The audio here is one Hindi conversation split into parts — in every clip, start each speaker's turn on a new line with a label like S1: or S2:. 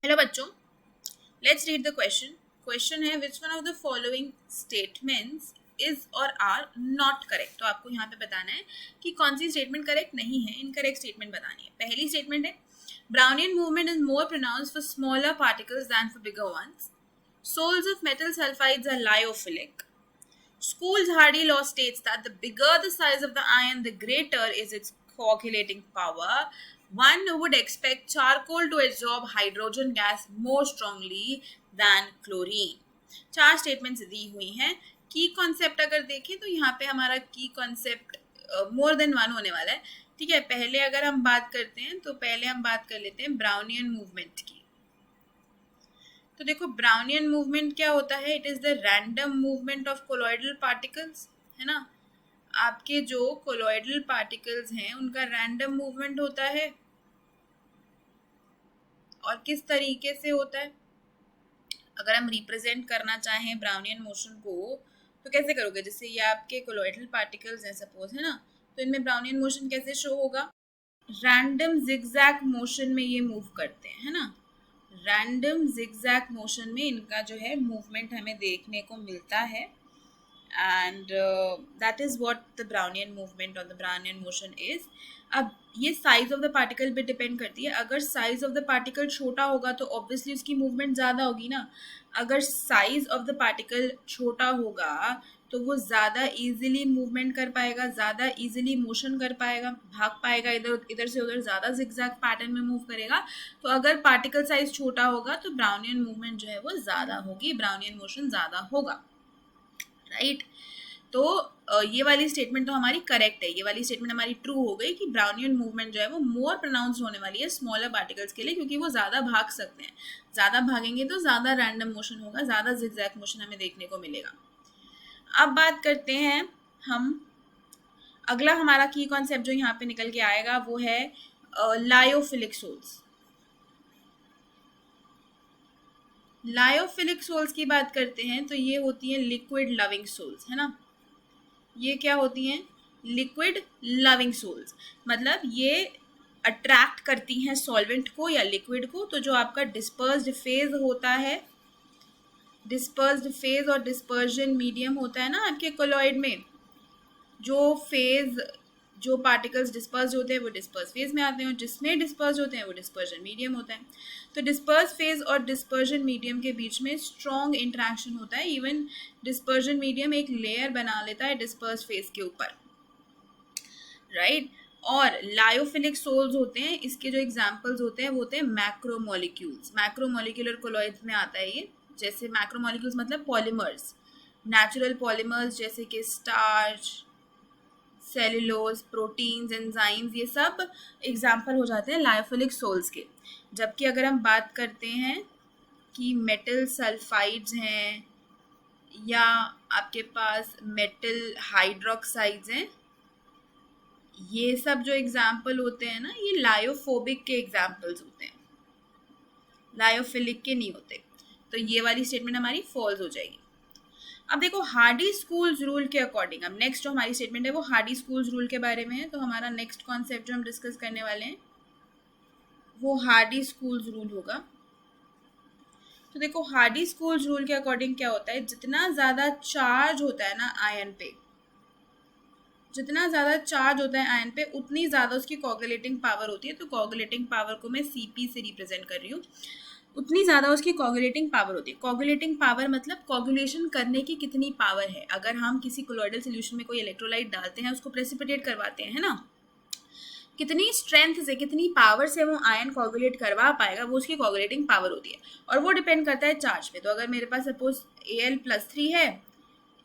S1: हेलो बच्चों, let's read the question. Question है which one of the following statements is और आर नॉट करेक्ट। तो आपको यहाँ पे बताना है कि कौन सी स्टेटमेंट करेक्ट नहीं है, इनकरेक्ट स्टेटमेंट बतानी है। पहली स्टेटमेंट है Brownian movement is more pronounced for smaller particles than for bigger ones. Soles of metal sulfides are lyophilic. School's Hardy law states that the bigger the size of the ion, the greater is its coagulating power. One would expect charcoal to absorb hydrogen gas more strongly than chlorine. चार स्टेटमेंट्स दी हुई हैं। की कॉन्सेप्ट अगर देखें तो यहाँ पे हमारा की कॉन्सेप्ट मोर देन वन होने वाला है। ठीक है, पहले अगर हम बात करते हैं तो पहले हम बात कर लेते हैं ब्राउनियन मूवमेंट की। तो देखो, ब्राउनियन मूवमेंट क्या होता है? It is the random movement of colloidal particles, है ना। आपके जो कोलॉइडल पार्टिकल्स हैं उनका रैंडम मूवमेंट होता है। और किस तरीके से होता है? अगर हम रिप्रेजेंट करना चाहें ब्राउनियन मोशन को तो कैसे करोगे? जैसे ये आपके कोलॉइडल पार्टिकल्स हैं सपोज, है ना, तो इनमें ब्राउनियन मोशन कैसे शो होगा? रैंडम जिगजैग मोशन में ये मूव करते हैं, है ना। रैंडम जिगजैग मोशन में इनका जो है मूवमेंट हमें देखने को मिलता है। And that is what the Brownian movement और द ब्राउनियन मोशन इज। अब ये साइज ऑफ द पार्टिकल पे डिपेंड करती है। अगर साइज ऑफ द पार्टिकल छोटा होगा तो ऑब्वियसली उसकी मूवमेंट ज़्यादा होगी ना। अगर साइज ऑफ द पार्टिकल छोटा होगा तो वो ज़्यादा इजीली मूवमेंट कर पाएगा, ज़्यादा इजीली मोशन कर पाएगा, भाग पाएगा, इधर इधर से उधर ज़्यादा जिगजैग पैटर्न में मूव करेगा। तो अगर पार्टिकल साइज छोटा होगा तो ब्राउनियन मूवमेंट जो है वो ज़्यादा होगी, ब्राउनियन मोशन ज़्यादा होगा, राइट। तो ये वाली स्टेटमेंट तो हमारी करेक्ट है। ये वाली स्टेटमेंट हमारी ट्रू हो गई कि ब्राउनियन मूवमेंट जो है वो मोर प्रोनाउंस्ड होने वाली है स्मॉलर पार्टिकल्स के लिए, क्योंकि वो ज़्यादा भाग सकते हैं। ज़्यादा भागेंगे तो ज़्यादा रैंडम मोशन होगा, ज़्यादा जिगजैग मोशन हमें देखने को मिलेगा। अब बात करते हैं हम, अगला हमारा की कॉन्सेप्ट जो यहाँ पे निकल के आएगा वो है लायोफिलिक सोल्स। लायोफिलिक सोल्स की बात करते हैं तो ये होती है लिक्विड लविंग सोल्स, है ना। ये क्या होती हैं? Liquid loving sols. मतलब ये अट्रैक्ट करती हैं सॉल्वेंट को या लिक्विड को। तो जो आपका डिस्पर्स्ड फेज होता है, डिस्पर्स्ड फेज और डिस्पर्जन मीडियम होता है ना आपके कोलॉइड में, जो फेज, जो पार्टिकल्स डिस्पर्स होते हैं वो डिस्पर्स फेज में आते हैं और जिसमें डिस्पर्स होते हैं वो डिस्पर्जन मीडियम होता है। तो डिस्पर्स फेज और डिस्पर्जन मीडियम के बीच में स्ट्रॉन्ग इंट्रैक्शन होता है। इवन डिस्पर्जन मीडियम एक लेयर बना लेता है डिस्पर्स फेज के ऊपर, राइट। और लायोफिलिक सोल्स होते हैं, इसके जो एग्जांपल्स होते हैं वो होते हैं मैक्रोमोलिक्यूल्स। मैक्रोमोलिकुलर कोलॉइड्स में आता है ये। जैसे मैक्रोमोलिक्यूल्स मतलब पॉलीमर्स, नेचुरल पॉलीमर्स जैसे कि स्टार्च, सेलुलोज, प्रोटीन्स, एंजाइम्स, ये सब एग्जाम्पल हो जाते हैं लायोफिलिक सोल्स के। जबकि अगर हम बात करते हैं कि मेटल सल्फाइड्स हैं या आपके पास मेटल हाइड्रोक्साइड्स हैं, ये सब जो एग्जाम्पल होते हैं ना, ये लायोफोबिक के एग्जाम्पल्स होते हैं, लायोफिलिक के नहीं होते। तो ये वाली स्टेटमेंट हमारी फॉल्स हो जाएगी। अब देखो, हार्डी स्कूल्स रूल के अकॉर्डिंग, अब नेक्स्ट जो हमारी स्टेटमेंट है वो हार्डी स्कूल्स रूल के बारे में है। तो हमारा नेक्स्ट कॉन्सेप्ट जो हम डिस्कस करने वाले हैं वो हार्डी स्कूल्स रूल होगा। तो देखो, हार्डी स्कूल्स रूल के अकॉर्डिंग क्या होता है? जितना ज़्यादा चार्ज होता है ना आयन पे, जितना ज़्यादा चार्ज होता है आयन पे उतनी ज़्यादा उसकी कोगुलेटिंग पावर होती है। तो कोगुलेटिंग पावर को मैं CP से रिप्रेजेंट कर रही हूँ। उतनी ज़्यादा उसकी कोगुलेटिंग पावर होती है। कोगुलेटिंग पावर मतलब कोगुलेशन करने की कितनी पावर है। अगर हम किसी कोलॉइडल सोल्यूशन में कोई इलेक्ट्रोलाइट डालते हैं, उसको प्रेसिपिटेट करवाते हैं, है ना, कितनी स्ट्रेंथ से, कितनी पावर से वो आयन कोगुलेट करवा पाएगा, वो उसकी कोगुलेटिंग पावर होती है। और वो डिपेंड करता है चार्ज पे। तो अगर मेरे पास सपोज Al+3 है,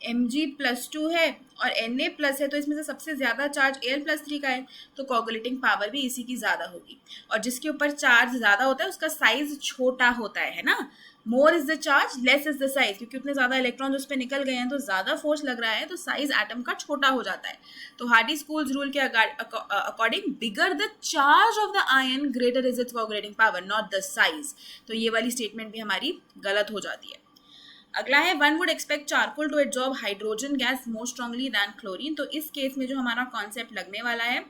S1: Mg+2 है और Na+ है, तो इसमें से सबसे ज़्यादा चार्ज Al+3 का है, तो कोगुलेटिंग पावर भी इसी की ज़्यादा होगी। और जिसके ऊपर चार्ज ज़्यादा होता है उसका साइज छोटा होता है ना। More is the charge, less is the size, क्योंकि उतने ज़्यादा इलेक्ट्रॉन्स उस पर निकल गए हैं तो ज़्यादा फोर्स लग रहा है, तो साइज एटम का छोटा हो जाता है। तो हार्डी स्कूल्स रूल के according bigger the charge of the ion greater is it's coagulating power, not the size. तो ये वाली स्टेटमेंट भी हमारी गलत हो जाती है। अगला है one would expect charcoal to absorb hydrogen gas more strongly than chlorine. तो इस केस में जो हमारा कॉन्सेप्ट लगने वाला है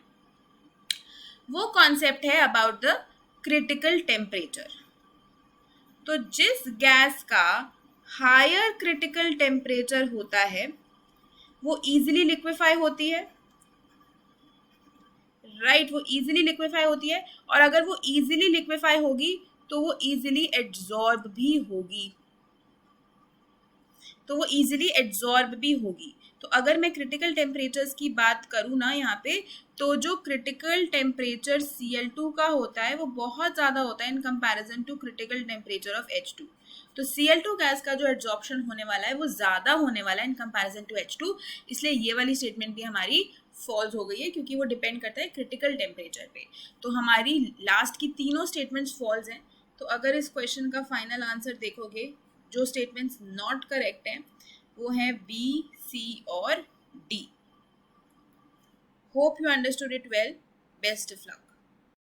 S1: वो कॉन्सेप्ट है अबाउट द क्रिटिकल टेम्परेचर। तो जिस गैस का हायर क्रिटिकल टेम्परेचर होता है वो इजीली लिक्विफाई होती है, राइट, वो इजीली लिक्विफाई होती है। और अगर वो इजीली लिक्विफाई होगी तो वो इजीली एब्जॉर्ब भी होगी, तो वो इजीली एब्जॉर्ब भी होगी। तो अगर मैं क्रिटिकल टेम्परेचर्स की बात करूँ ना यहाँ पे, तो जो क्रिटिकल टेम्परेचर Cl2 का होता है वो बहुत ज़्यादा होता है in comparison to critical temperature of H2। तो Cl2 गैस का जो एब्जॉर्प्शन होने वाला है वो ज़्यादा होने वाला है इन कंपैरिजन टू H2, इसलिए ये वाली स्टेटमेंट भी हमारी फॉल्स हो गई है क्योंकि वो डिपेंड करता है क्रिटिकल टेम्परेचर पे। तो हमारी लास्ट की तीनों स्टेटमेंट्स फॉल्स हैं। तो अगर इस क्वेश्चन का फाइनल आंसर देखोगे, जो स्टेटमेंट्स नॉट करेक्ट हैं वो हैं बी, सी और D. Hope you understood it well. Best of luck.